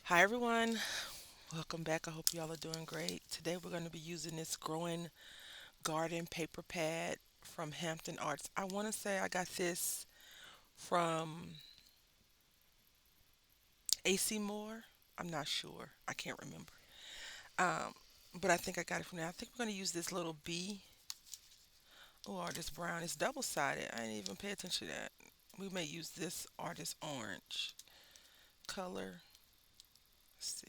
Hi everyone, welcome back. I hope y'all are doing great. Today we're going to be using this growing garden paper pad from Hampton Arts. I want to say I got this from AC Moore. I'm not sure. I can't remember. Um, but I think I got it from there. I think we're going to use this little bee. Oh, or this brown. It's double sided. I didn't even pay attention to that. We may use this or this orange color. Let's see.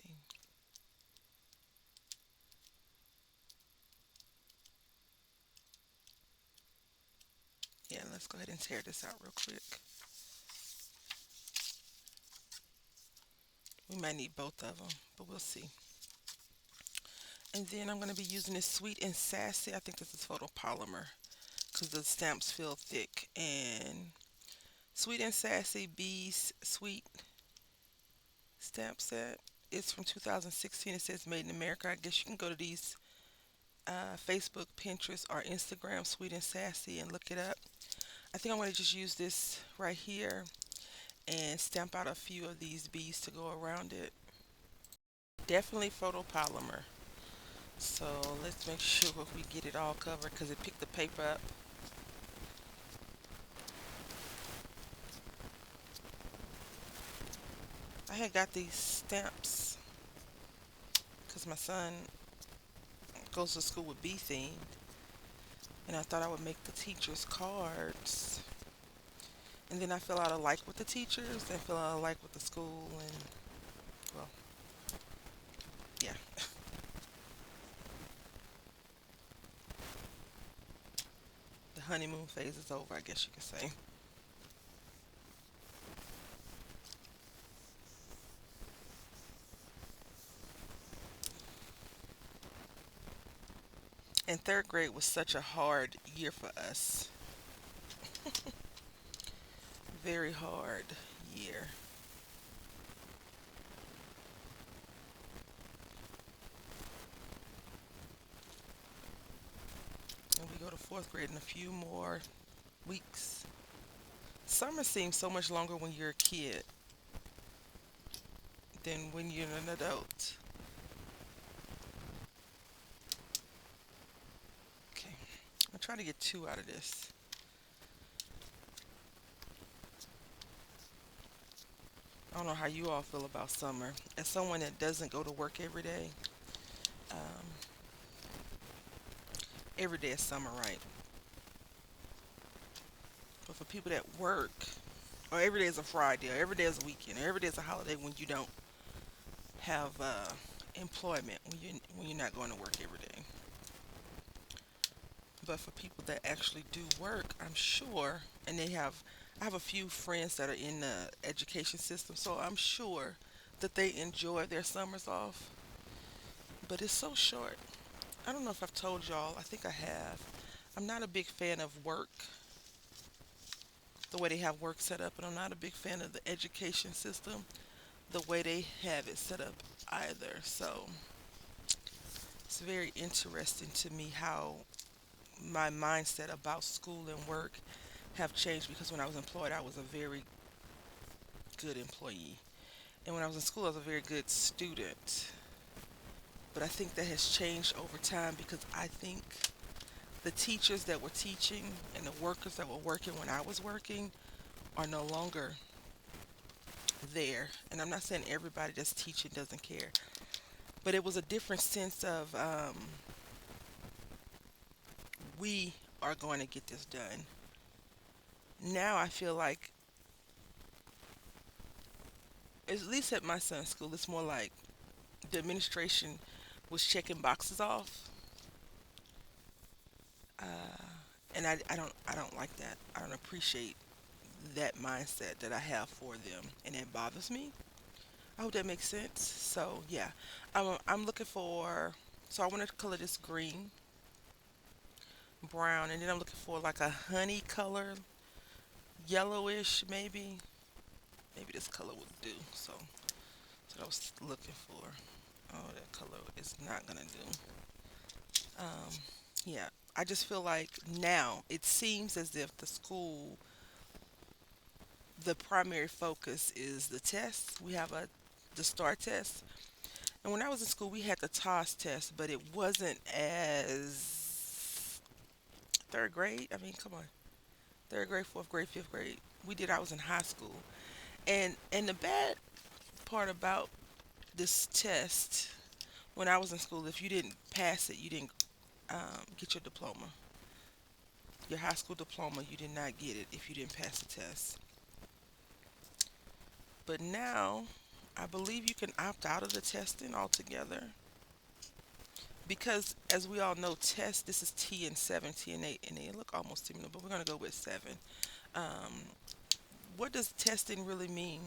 Yeah, let's go ahead and tear this out real quick. We might need both of them, but we'll see. And then I'm going to be using this Sweet and Sassy. I think this is photopolymer because the stamps feel thick. And Sweet and Sassy Bees Sweet stamp set. It's from 2016. It says Made in America. I guess you can go to these Facebook, Pinterest, or Instagram, Sweet and Sassy, and look it up. I think I'm going to just use this right here and stamp out a few of these bees to go around it. Definitely photopolymer. So let's make sure we get it all covered because it picked the paper up. I had got these stamps because my son goes to school with bee themed, and I thought I would make the teachers cards. And then I fell out of like with the teachers and fell out of like with the school, and well, yeah. The honeymoon phase is over, I guess you could say. And third grade was such a hard year for us. Very hard year. And we go to fourth grade in a few more weeks. Summer seems so much longer when you're a kid than when you're an adult. Okay, I'll try to get two out of this. I don't know how you all feel about summer. As someone that doesn't go to work um, every day is summer, right? But for people that work, or every day is a Friday, or every day is a weekend, or every day is a holiday when you don't have employment, when you're not going to work every day. But for people that actually do work, I'm sure, and I have a few friends that are in the education system, so I'm sure that they enjoy their summers off. But it's so short. I don't know if I've told y'all, I think I have. I'm not a big fan of work, the way they have work set up, and I'm not a big fan of the education system, the way they have it set up either. So it's very interesting to me how my mindset about school and work have changed because when I was employed, I was a very good employee. And when I was in school, I was a very good student. But I think that has changed over time because I think the teachers that were teaching and the workers that were working when I was working are no longer there. And I'm not saying everybody that's teaching doesn't care, but it was a different sense of we are going to get this done. Now I feel like, at least at my son's school, it's more like the administration was checking boxes off, uh, and I don't like that. I don't appreciate that mindset that I have for them, and it bothers me. I hope that makes sense. So yeah, I'm looking for. So I want to color this green, brown, and then I'm looking for like a honey color, yellowish maybe. Maybe this color would do. So that's what I was looking for. Oh, that color is not gonna do. Um, yeah, I just feel like now it seems as if the school, the primary focus is the tests. We have a the STAR test. And when I was in school, we had the TOS test, but it wasn't as third grade. I mean, come on, third grade, fourth grade, fifth grade. We did. I was in high school, and the bad part about this test when I was in school, if you didn't pass it, you didn't get your diploma. Your high school diploma, you did not get it if you didn't pass the test. But now, I believe you can opt out of the testing altogether because, as we all know, test this is T and 7, T and 8, and they look almost similar, but we're going to go with 7. Um, what does testing really mean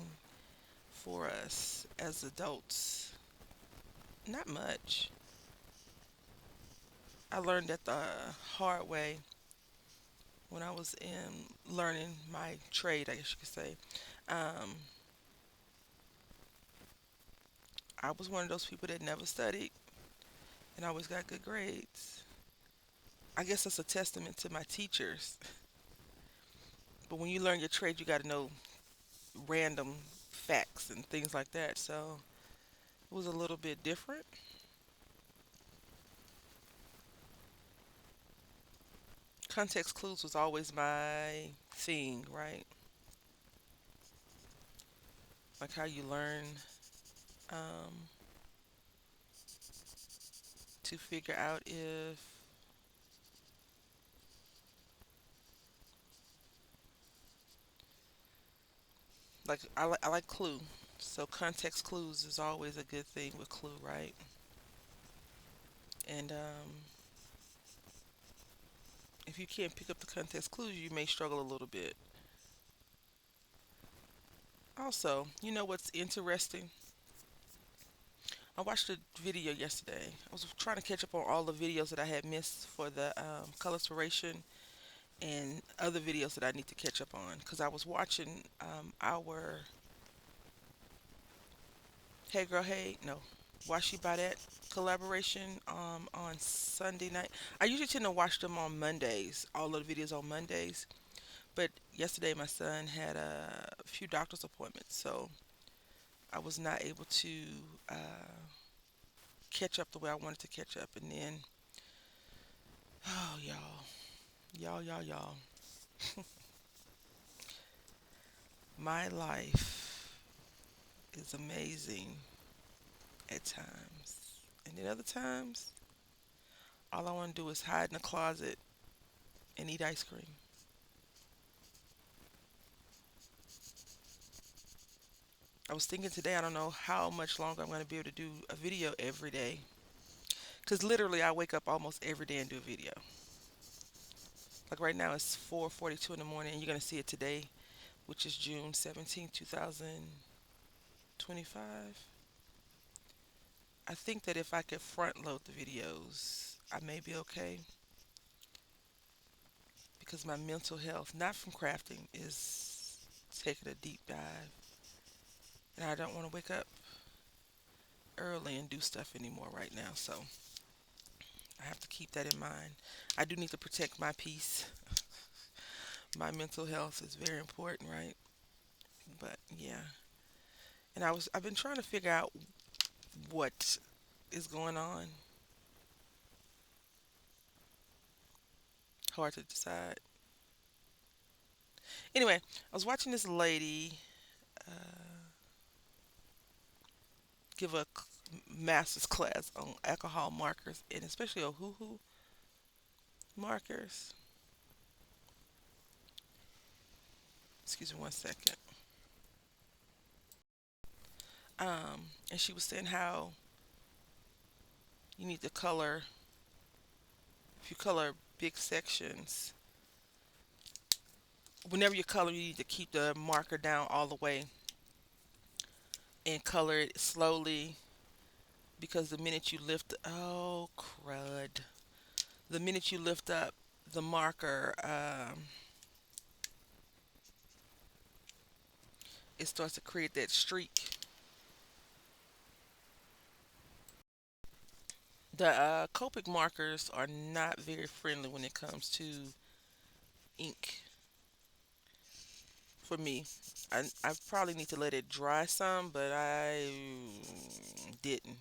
for us as adults? Not much. I learned that the hard way when I was in learning my trade, I guess you could say. Um, I was one of those people that never studied and always got good grades. I guess that's a testament to my teachers. But when you learn your trade, you got to know random facts and things like that. So it was a little bit different. Context clues was always my thing, right? Like how you learn um, to figure out if, like, I like Clue. So context clues is always a good thing with Clue, right? And if you can't pick up the context clues, you may struggle a little bit. Also, you know what's interesting? I watched a video yesterday. I was trying to catch up on all the videos that I had missed for the coloration and other videos that I need to catch up on because I was watching our Hey Girl Hey, no, Why She Buy That collaboration on Sunday night. I usually tend to watch them on Mondays, all of the videos on Mondays. But yesterday my son had a few doctor's appointments, so I was not able to uh, catch up the way I wanted to catch up. And then, oh, y'all, my life is amazing at times. And then other times, all I want to do is hide in the closet and eat ice cream. I was thinking today, I don't know how much longer I'm going to be able to do a video every day. Because literally, I wake up almost every day and do a video. Like right now, it's 4:42 in the morning, and you're going to see it today, which is June 17th, 2025. I think that if I could front load the videos, I may be okay because my mental health, not from crafting, is taking a deep dive. And I don't want to wake up early and do stuff anymore right now. So I have to keep that in mind. I do need to protect my peace. My mental health is very important, right? But yeah. And I've been trying to figure out what is going on. Hard to decide. Anyway, I was watching this lady give a master's class on alcohol markers and especially Ohuhu markers. Excuse me 1 second. And she was saying how you need to color, if you color big sections, whenever you color, you need to keep the marker down all the way and color it slowly because the minute you lift, oh crud, the minute you lift up the marker, it starts to create that streak. The Copic markers are not very friendly when it comes to ink for me. I probably need to let it dry some, but I didn't.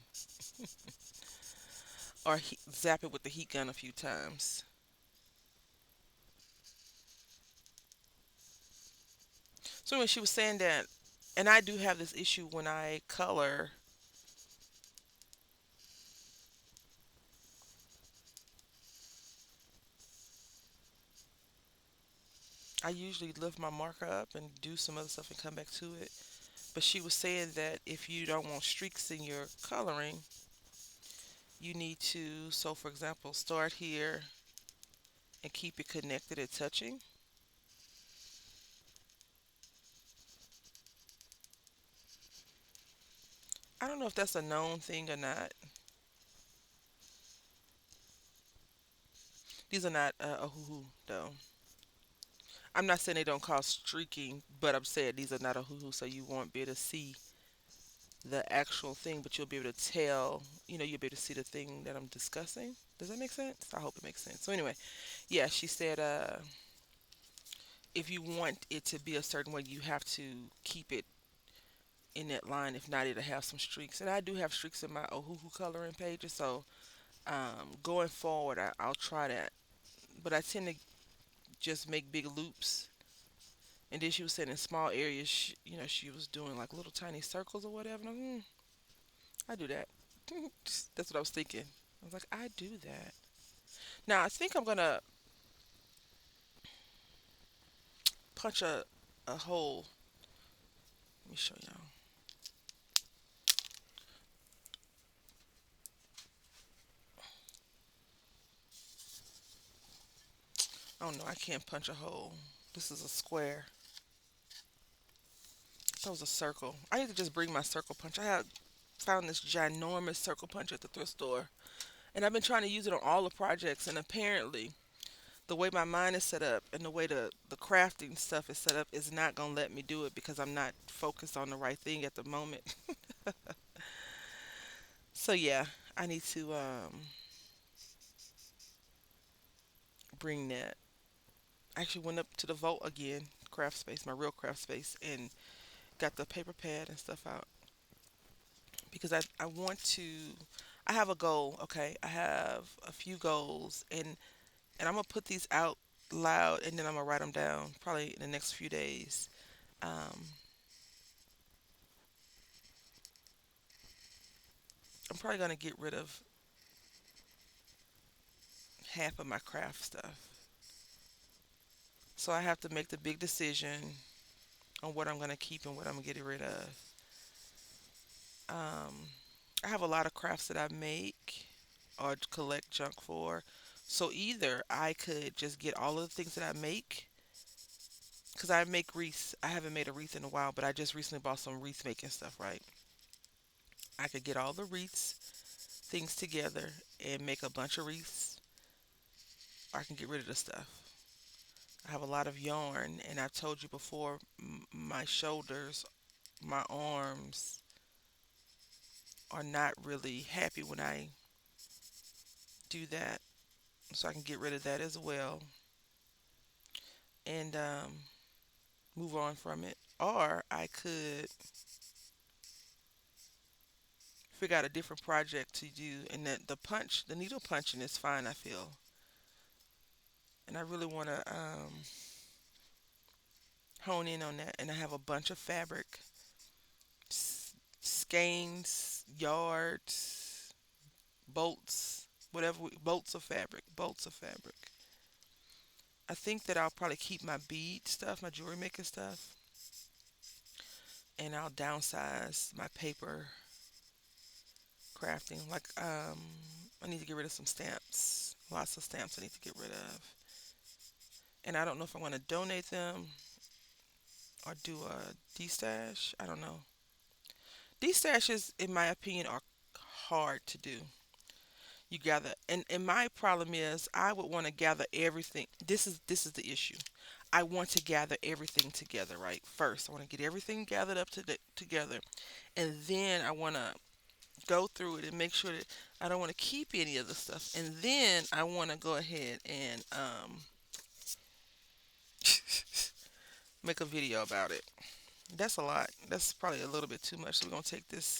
Or zap it with the heat gun a few times. So anyway, she was saying that, and I do have this issue when I color. I usually lift my marker up and do some other stuff and come back to it. But she was saying that if you don't want streaks in your coloring, you need to, so for example, start here and keep it connected and touching. I don't know if that's a known thing or not. These are not a hoo hoo though. I'm not saying they don't cause streaking, but I'm saying these are not a hoo hoo, so you won't be able to see the actual thing, but you'll be able to tell, you'll be able to see the thing that I'm discussing. Does that make sense? I hope it makes sense. So anyway, yeah, she said if you want it to be a certain way, you have to keep it in that line. If not, it'll have some streaks. And I do have streaks in my Ohuhu coloring pages, so going forward, I'll try that. But I tend to just make big loops. And then she was saying in small areas, she was doing like little tiny circles or whatever. And I do that. That's what I was thinking. I was like, I do that. Now I think I'm gonna punch a hole. Let me show y'all. Oh no, I can't punch a hole. This is a square. That was a circle. I need to just bring my circle punch. I had found this ginormous circle punch at the thrift store, and I've been trying to use it on all the projects. And apparently, the way my mind is set up and the way the crafting stuff is set up is not gonna let me do it because I'm not focused on the right thing at the moment. So yeah, I need to bring that. I actually went up to the vault again, craft space, my real craft space, and got the paper pad and stuff out because I want to. I have a goal. Okay, I have a few goals, and I'm gonna put these out loud, and then I'm gonna write them down probably in the next few days. Um, I'm probably gonna get rid of half of my craft stuff, so I have to make the big decision on what I'm gonna keep and what I'm gonna get rid of. Um, I have a lot of crafts that I make or collect junk for. So either I could just get all of the things that I make, because I make wreaths. I haven't made a wreath in a while, but I just recently bought some wreath making stuff, right? I could get all the wreaths things together and make a bunch of wreaths, or I can get rid of the stuff. I have a lot of yarn, and I told you before, my shoulders, my arms are not really happy when I do that. So I can get rid of that as well and move on from it. Or I could figure out a different project to do, and that the needle punching is fine, I feel. And I really want to hone in on that. And I have a bunch of fabric, skeins, yards, bolts, whatever, bolts of fabric, bolts of fabric. I think that I'll probably keep my bead stuff, my jewelry making stuff, and I'll downsize my paper crafting. Like, I need to get rid of some stamps. Lots of stamps I need to get rid of. And I don't know if I'm going to donate them or do a destash. I don't know. Destashes, in my opinion, are hard to do. You gather, and my problem is I would want to gather everything. This is the issue. I want to gather everything together, right? First, I want to get everything gathered up together, and then I want to go through it and make sure that I don't want to keep any of the stuff. And then I want to go ahead and make a video about it. That's a lot. That's probably a little bit too much. So we're gonna take this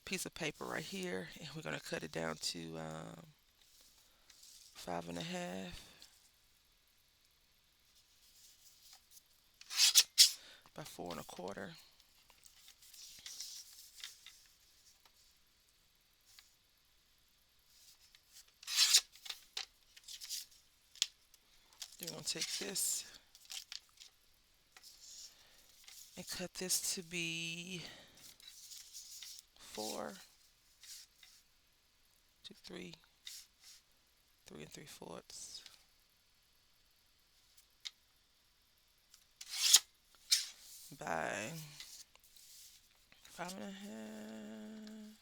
piece of paper right here and we're gonna cut it down to 5.5 by 4.25. Then we're gonna take this and cut this to be 4, 2, 3, 3 and 3/4 by 5.5.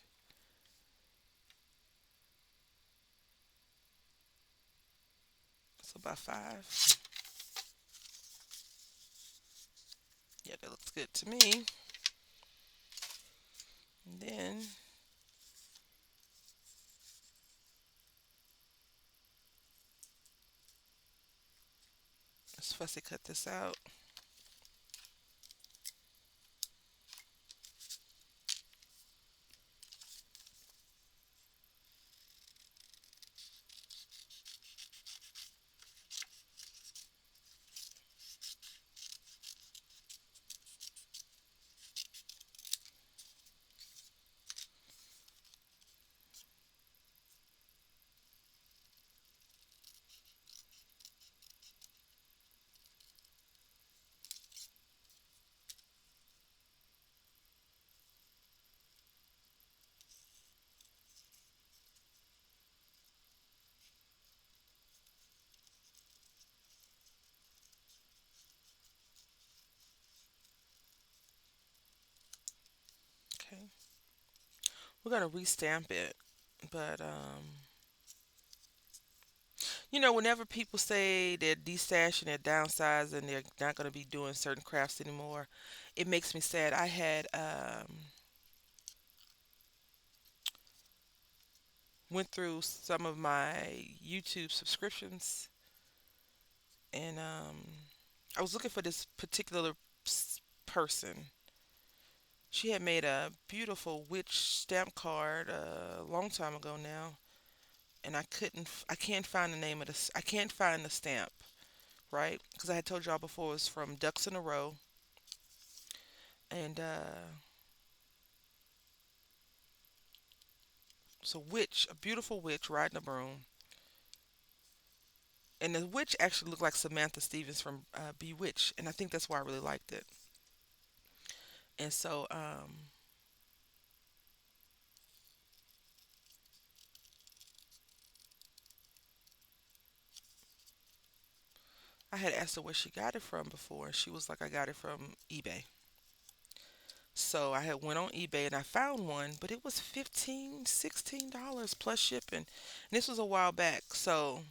So by 5. Yeah, that looks good to me. And then let's fussy cut this out. Okay. We're gonna restamp it. But whenever people say they're destashing, they're downsizing, they're not gonna be doing certain crafts anymore, it makes me sad. I had went through some of my YouTube subscriptions and I was looking for this particular person. She had made a beautiful witch stamp card a long time ago now, and I can't find the name of this. I can't find the stamp, right? Because I had told y'all before it was from Ducks in a Row, and it's a witch, a beautiful witch riding a broom, and the witch actually looked like Samantha Stevens from Bewitched, and I think that's why I really liked it. And so I had asked her where she got it from before, and she was like, "I got it from eBay." So I had went on eBay and I found one, but it was 15, $16 plus shipping. And this was a while back. So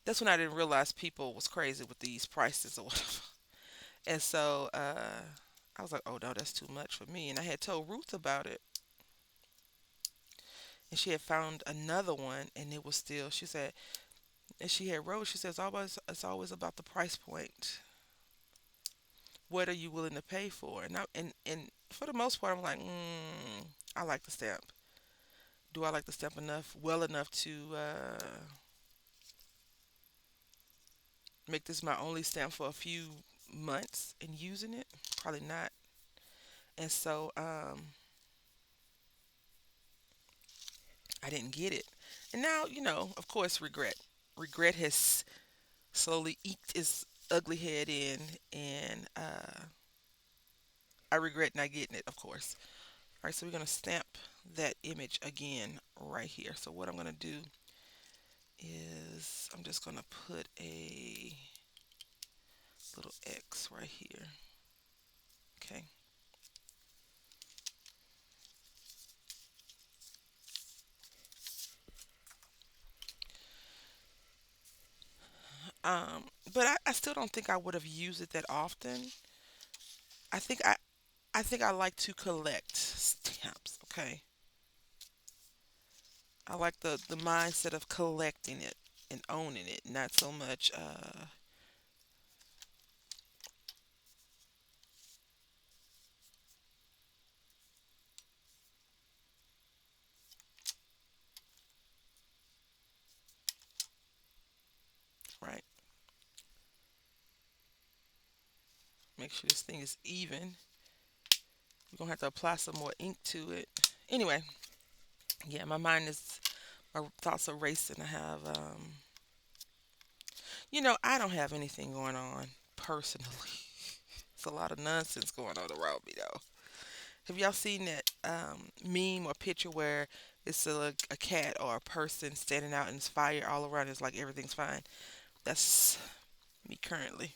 that's when I didn't realize people was crazy with these prices or whatever. And so I was like, oh no, that's too much for me. And I had told Ruth about it. And she had found another one and it was still, she said, and she had wrote, she says, it's always about the price point. What are you willing to pay for? And for the most part, I'm like, I like the stamp. Do I like the stamp enough, well enough to make this my only stamp for a few months and using it? Probably not. And so I didn't get it. And now, of course, regret. Regret has slowly eked its ugly head in, and I regret not getting it, of course. All right, so we're going to stamp that image again right here. So what I'm going to do is I'm just going to put a little X right here. Okay. But I still don't think I would have used it that often. I think I like to collect stamps. Okay, I like the mindset of collecting it and owning it, not so much Make sure this thing is even. We're gonna have to apply some more ink to it. Anyway, yeah, my thoughts are racing. I don't have anything going on personally. It's a lot of nonsense going on around me though. Have y'all seen that meme or picture where it's a cat or a person standing out and it's fire all around? It's like everything's fine. That's me currently.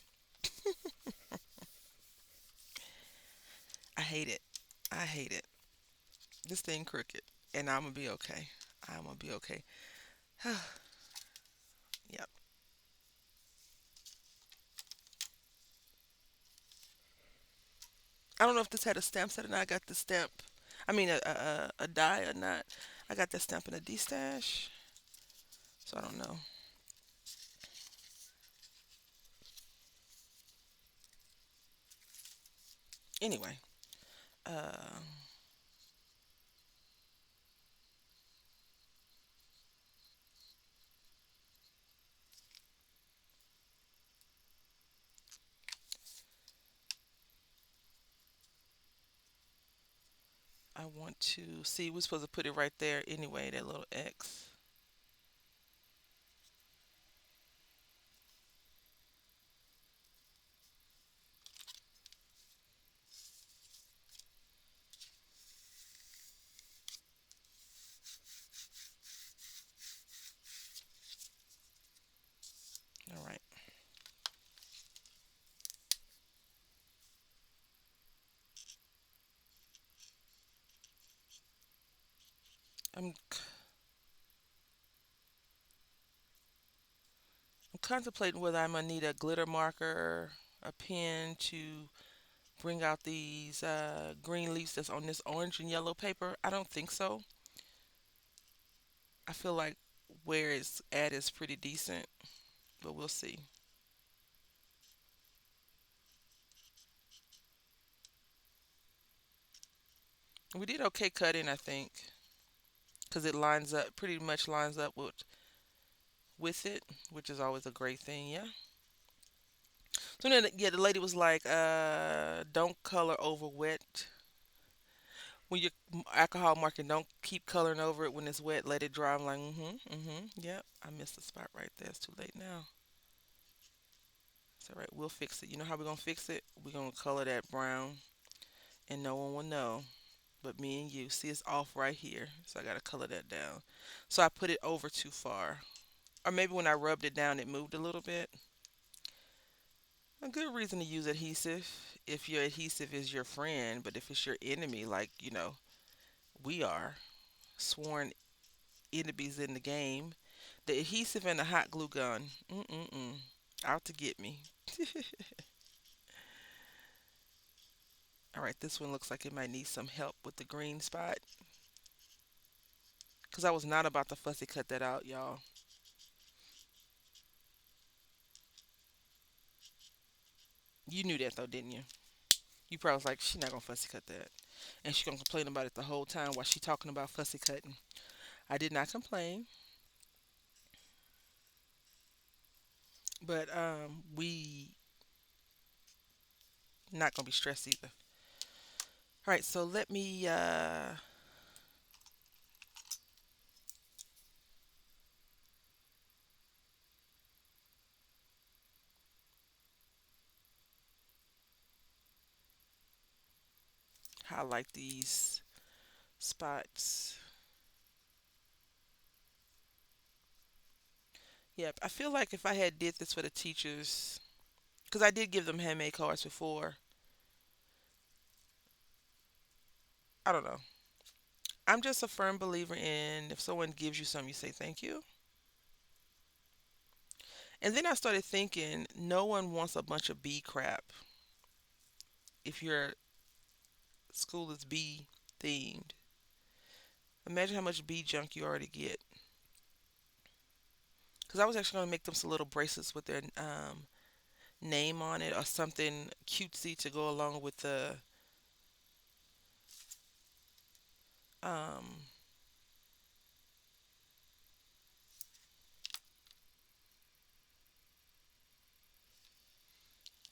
I hate it. I hate it. This thing crooked, and I'm gonna be okay. I'm gonna be okay. Yep. I don't know if this had a stamp set or not. I got the stamp. I mean a die or not. I got that stamp in a D stash, so I don't know. Anyway, uh, I want to see. We're supposed to put it right there anyway. That little X. All right. I'm I'm contemplating whether I'm gonna need a glitter marker, a pen to bring out these green leaves that's on this orange and yellow paper. I don't think so. I feel like where it's at is pretty decent, but we'll see. We did okay cutting, I think, because it lines up pretty much lines up with it, which is always a great thing. Yeah. So then, yeah, the lady was like, "Don't color over wet. When you're alcohol marking, don't keep coloring over it when it's wet. Let it dry." I'm like, yep. I missed the spot right there. It's too late now. It's all right. We'll fix it. You know how we're gonna fix it? We're gonna color that brown, and no one will know but me and you. See, it's off right here, so I gotta color that down. So I put it over too far, or maybe when I rubbed it down, it moved a little bit. A good reason to use adhesive if your adhesive is your friend, but if it's your enemy, like we are sworn enemies in the game, the adhesive and the hot glue gun, out to get me. All right, this one looks like it might need some help with the green spot, because I was not about to fussy cut that out, y'all. You knew that though, didn't you? You probably was like, she not gonna fussy cut that, and she gonna complain about it the whole time while she talking about fussy cutting. I did not complain, but we not gonna be stressed either. All right, so let me highlight these spots. Yep, I feel like if I had did this for the teachers, because I did give them handmade cards before. I don't know. I'm just a firm believer in if someone gives you something, you say thank you. And then I started thinking, no one wants a bunch of bee crap. If your school is bee themed, imagine how much bee junk you already get. Because I was actually going to make them some little bracelets with their name on it or something cutesy to go along with the um,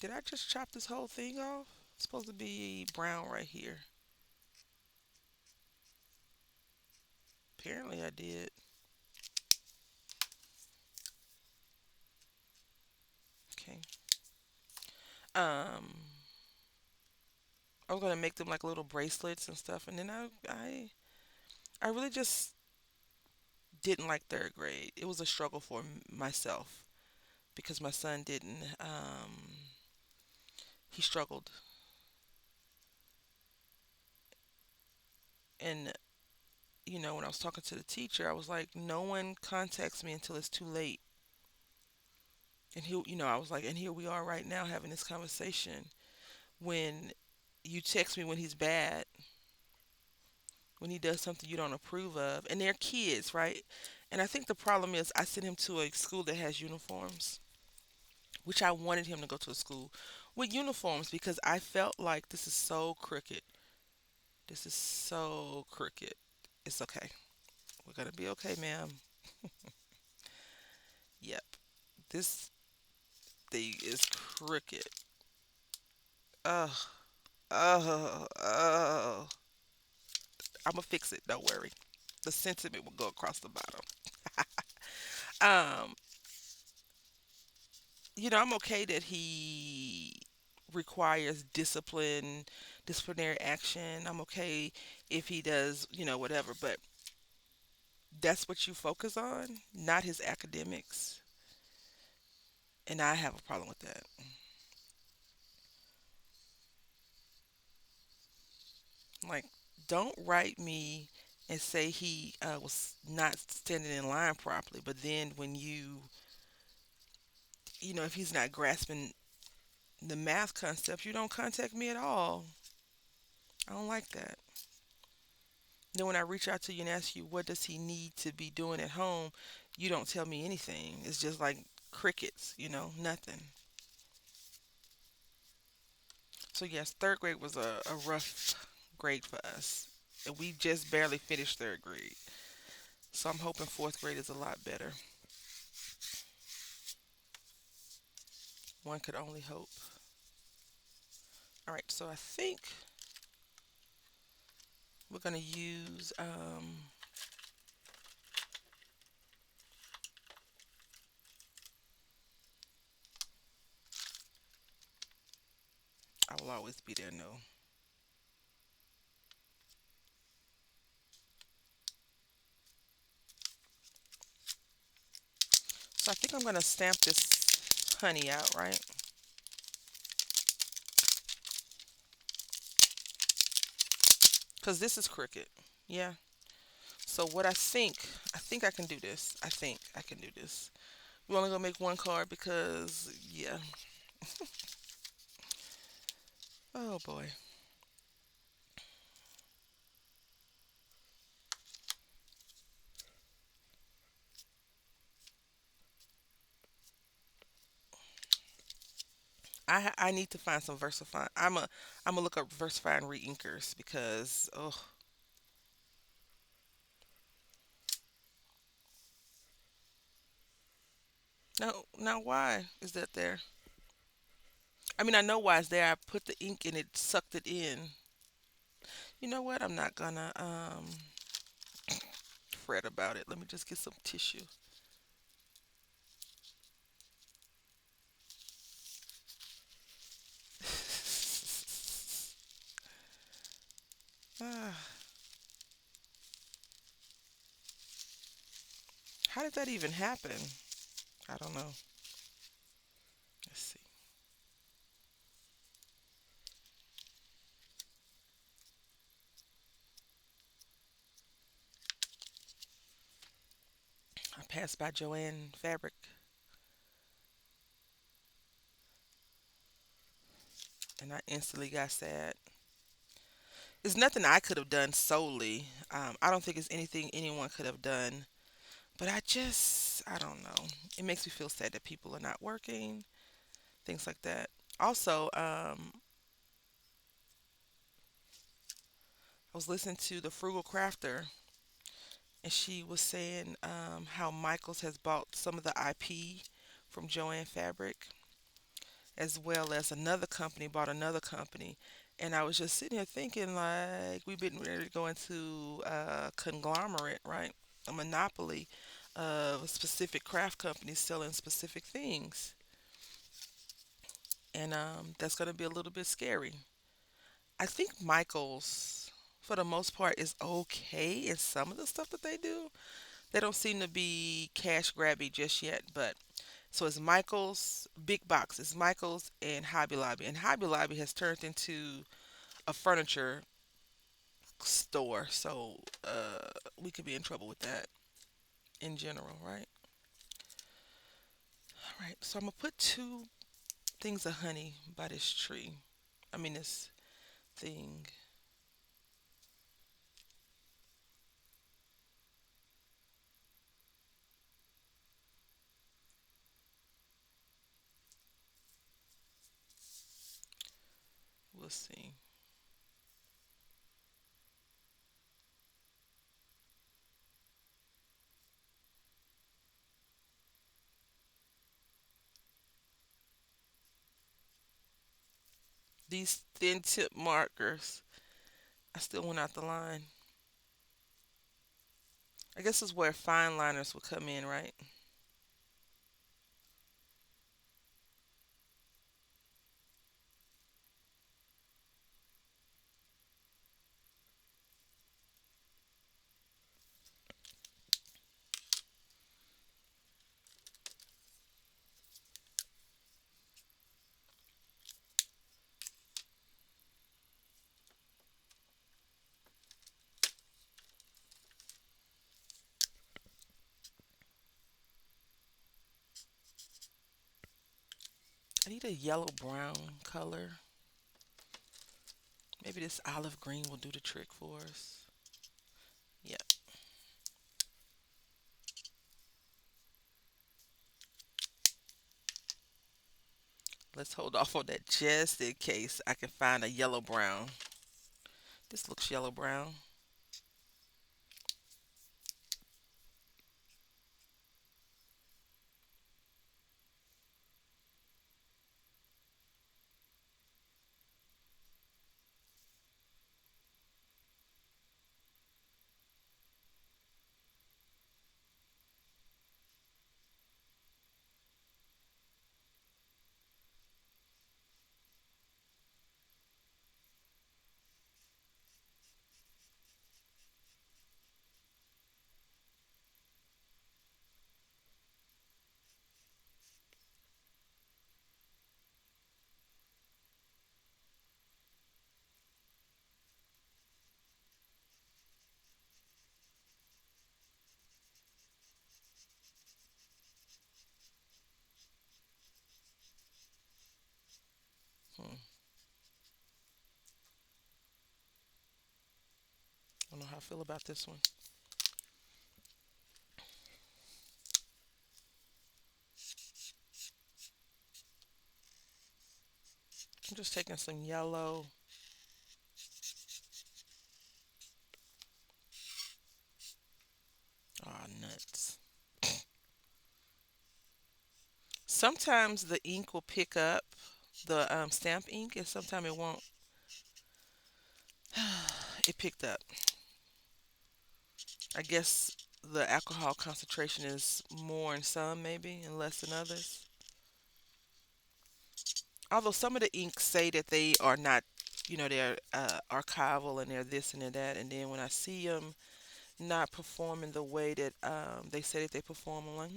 Did I just chop this whole thing off? It's supposed to be brown right here. Apparently I did. Okay. Um, I was gonna make them like little bracelets and stuff, and then I really just didn't like third grade. It was a struggle for myself because my son didn't. He struggled, and when I was talking to the teacher, I was like, no one contacts me until it's too late. And I was like, and here we are right now having this conversation when you text me when he's bad, when he does something you don't approve of, and they're kids, right? And I think the problem is I sent him to a school that has uniforms, which I wanted him to go to a school with uniforms because I felt like this is so crooked. This is so crooked. It's okay. We're gonna be okay, ma'am. Yep. This thing is crooked. Ugh. Oh. Oh. I'm gonna fix it. Don't worry. The sentiment will go across the bottom. Um, I'm okay that he requires disciplinary action. I'm okay if he does, whatever, but that's what you focus on, not his academics. And I have a problem with that. Like, don't write me and say he was not standing in line properly, but then when if he's not grasping the math concepts, you don't contact me at all. I don't like that. Then when I reach out to you and ask you what does he need to be doing at home, you don't tell me anything. It's just like crickets, nothing. So yes, third grade was a rough grade for us. And we just barely finished third grade. So I'm hoping fourth grade is a lot better. One could only hope. All right, so I think we're gonna use I will always be there, no. So I think I'm gonna stamp this honey out, right? Because this is cricket. Yeah. So what I think I can do this. I think I can do this. We're only gonna make one card because, yeah. Oh boy. I need to find some versifying. I'm gonna look up versifying reinkers because oh no, now why is that there? I mean, I know why it's there. I put the ink and it sucked it in. You know what? I'm not gonna fret about it. Let me just get some tissue. Ah, how did that even happen? I don't know. Let's see. I passed by Joanne Fabric and I instantly got sad. It's nothing I could have done solely. I don't think it's anything anyone could have done. But I don't know. It makes me feel sad that people are not working, things like that. Also, I was listening to the Frugal Crafter, and she was saying how Michaels has bought some of the IP from Joanne Fabric, as well as another company bought another company. And I was just sitting here thinking, like, we've been ready to go into a conglomerate, right? A monopoly of specific craft companies selling specific things. And that's going to be a little bit scary. I think Michaels, for the most part, is okay in some of the stuff that they do. They don't seem to be cash grabby just yet, but so it's Michaels, big box. It's Michaels and Hobby Lobby, and Hobby Lobby has turned into a furniture store. So we could be in trouble with that in general, right? All right. So I'm gonna put two things of honey by this tree. I mean this thing. We'll see. These thin tip markers. I still went out the line. I guess this is where fine liners will come in, right? I need a yellow brown color. Maybe this olive green will do the trick for us. Yeah. Let's hold off on that just in case I can find a yellow brown. This looks yellow brown. Hmm. I don't know how I feel about this one. I'm just taking some yellow. Oh, nuts. Sometimes the ink will pick up the stamp ink, and sometimes it won't. It picked up. I guess the alcohol concentration is more in some, maybe, and less in others. Although some of the inks say that they are not, they're archival and they're this and they're that, and then when I see them not performing the way that they say that they perform, I'm like,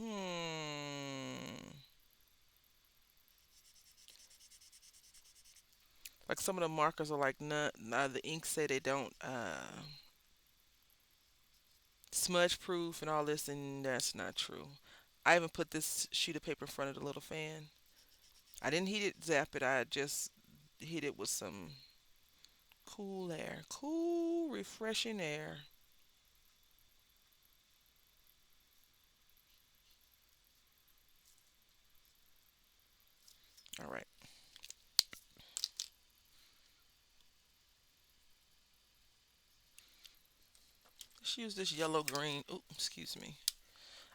Like some of the markers are like, nah, the inks say they don't smudge proof and all this, and that's not true. I even put this sheet of paper in front of the little fan. I didn't heat it, zap it. I just hit it with some cool air, cool, refreshing air. All right, let's use this yellow green. Oh, excuse me.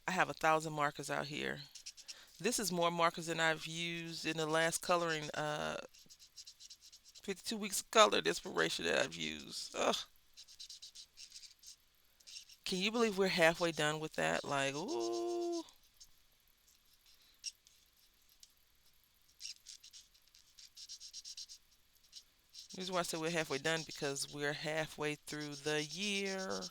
I have 1,000 markers out here. This is more markers than I've used in the last coloring 52 weeks of color inspiration that I've used. Ugh. Can you believe we're halfway done with that? Like, ooh. The reason why I say we're halfway done because we're halfway through the year.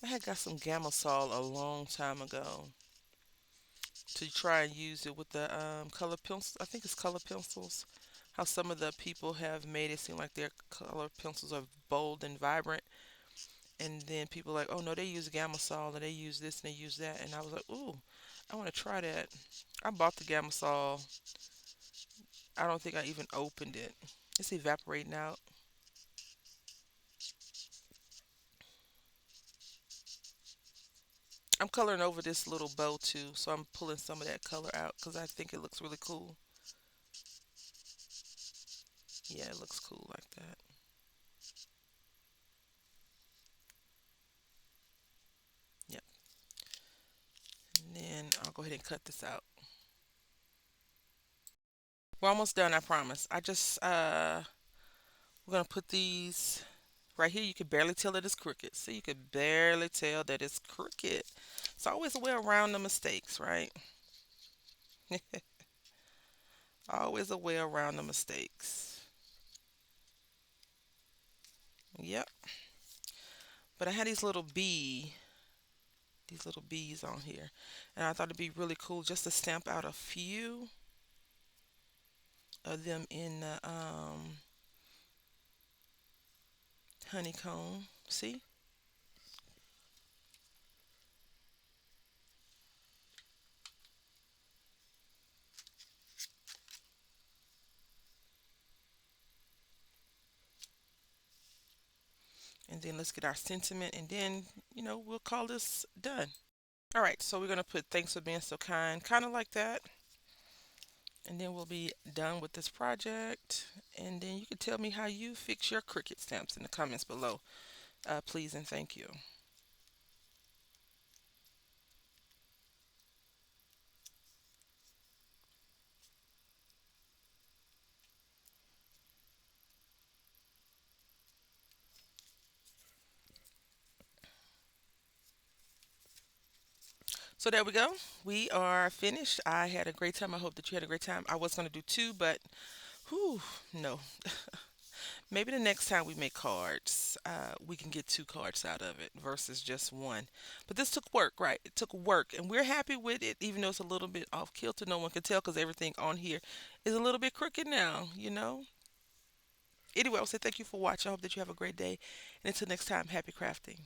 I had got some Gamasol a long time ago to try and use it with the color pencils. I think it's color pencils. How some of the people have made it seem like their color pencils are bold and vibrant, and then people are like, oh no, they use Gamasol and they use this and they use that, and I was like, ooh, I want to try that. I bought the Gamasol. I don't think I even opened it. It's evaporating out. I'm coloring over this little bow too, so I'm pulling some of that color out because I think it looks really cool. Yeah, it looks cool like that. Yep. And then I'll go ahead and cut this out. We're almost done, I promise. We're gonna put these right here. You can barely tell that it's crooked. See, you can barely tell that it's crooked. It's always a way around the mistakes, right? Always a way around the mistakes. Yep. But I had these little bees on here, and I thought it'd be really cool just to stamp out a few of them in the honeycomb. See? And then let's get our sentiment, and then we'll call this done. All right, so we're gonna put thanks for being so kind of like that, and then we'll be done with this project. And then you can tell me how you fix your Cricut stamps in the comments below, please and thank you. So there we go. We are finished. I had a great time. I hope that you had a great time. I was gonna do two, but whew, no. Maybe the next time we make cards, we can get two cards out of it versus just one. But this took work, right? It took work, and we're happy with it, even though it's a little bit off kilter. No one can tell because everything on here is a little bit crooked now. Anyway, I'll say thank you for watching. I hope that you have a great day. And until next time, happy crafting.